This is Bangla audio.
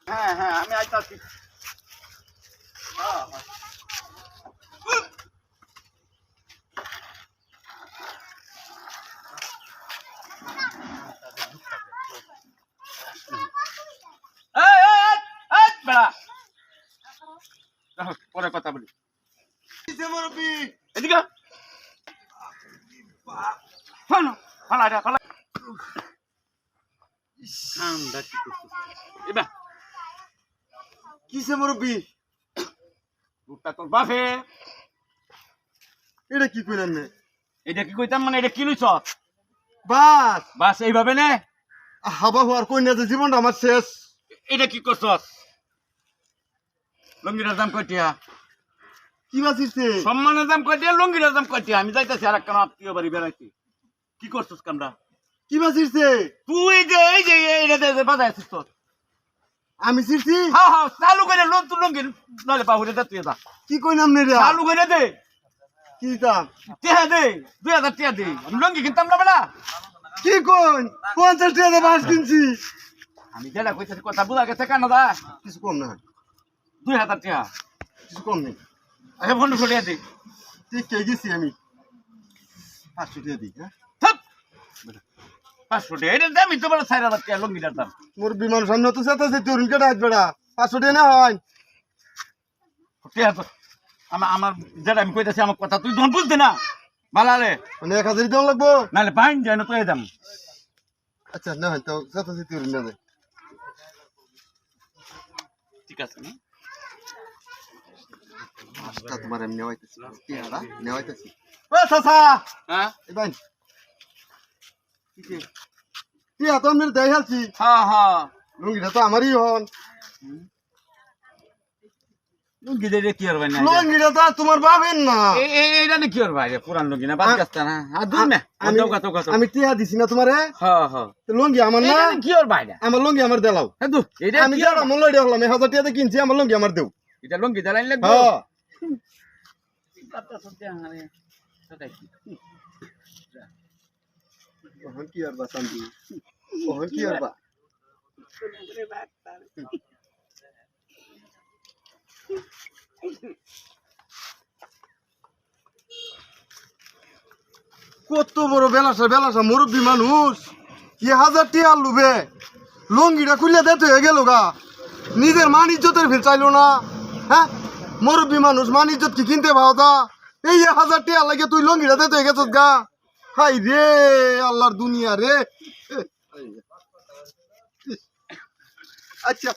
হ্যাঁ হ্যাঁ আমি আইতাছি। পরে কথা বলি। এদিকে কিসে মুরব্বী? তোর বাপে এটা কি কইলেন? এটা কি কইতাম মানে এটা কি লইছ? বাস বাস এইভাবে নে হাবা হওয়ার কইনা যে জীবনটা আমার শেষ। এটা কি করছ? লঙ্গিটার দাম কয়টিয়া? কি বাঁচিছে? সম্মানের দাম কয়টিয়া, লঙ্গিটার দাম কয়টিয়া? আমি যাইতেছি আর একটা আত্মীয় বাড়ি বেড়াইছি। কি করছিস কামরা? কি বাঁচিছে? তুই যে এই যে এইটা বাজাইছিস তোর। আমি চিরছি? হ্যাঁ হ্যাঁ চালু করে লোন তুই লঙ্গি নলে বাহুরে দে তুই দা। কি কইনাম নে রে? চালু করে দে। কি দাম? টেহা দে 2000 টাকা দে। আমি লঙ্গি কিনতাম না বেটা। কি কইন? 50 টাকা দিয়ে বাস কিনছি। আমি যেটা কইতেছি কথা বুঝা গেছে কেন দা? কিছু কম না। 2000 টাকা। কিছু কম নেই। আচ্ছা 1500 টাকা দে। ঠিক কে গেছি আমি। 500 টাকা দিই। হ্যাঁ 500 টাকা এটার দামই তো বড় 4000 টাকা লঙ্গিটার দাম। মোর বিমান সামনে তো সেটাছে তরুণ কেটে আজ বেড়া 500 টাকা না হয়। টাকা তো আমার যেটা আমি কইতেছি আমার কথা তুই ধন বুঝতে না বালালে মানে 1000 দিতে লাগবো। নালে বাইন যায় না তুই দাম। আচ্ছা না হয় তো সেটাছে তরুণ না যায়। ঠিক আছে না? আজকে তোমার আমি নেওয়াইতেছি। কি হারা নেওয়াইতেছি। ও সাসা হ্যাঁ এই বাইন কি এত আমি দেই হালছি। হ্যাঁ হ্যাঁ লুঙ্গিটা তো আমারই হন। লুঙ্গি দে কি আর ভাই না লুঙ্গিটা তো আর তোমার বাবেন না। এইটা নে কি আর ভাই পুরান লুঙ্গি না বাদ কাস্তা না আর দূর না আমি টিয়া দিছি না তোমারে। হ্যাঁ হ্যাঁ লুঙ্গি আমার না। কি আর ভাই না আমার লুঙ্গি আমার দেলাও। হ্যাঁ দূর এইটা আমি যারা মন লইডা হলাম 1000 টাকা দিয়ে কিনছি আমার লুঙ্গি আমার দেও। এটা লুঙ্গি দালাইন লাগবে। হ্যাঁ কথা সত্যি আরে সেটাই কি ওহন কি আর বাসান্তি ওহন কি আর বা কত বড় বেলাসা মুরব্বী মানুষ 1000 টাকা লুবে লুঙ্গিটা খুলে দিতে হয়ে গেল গা। নিজের মান ইজ্জতের ফির চাইলো না। হ্যাঁ মুরব্বী মানুষ মান ইজ্জত কি কিনতে পাও তা? এই 1000 টাকা লাগে তুই লুঙ্গিটা দিতে হয়ে গেছিস গা। হাই রে আল্লাহর দুনিয়া রে। আচ্ছা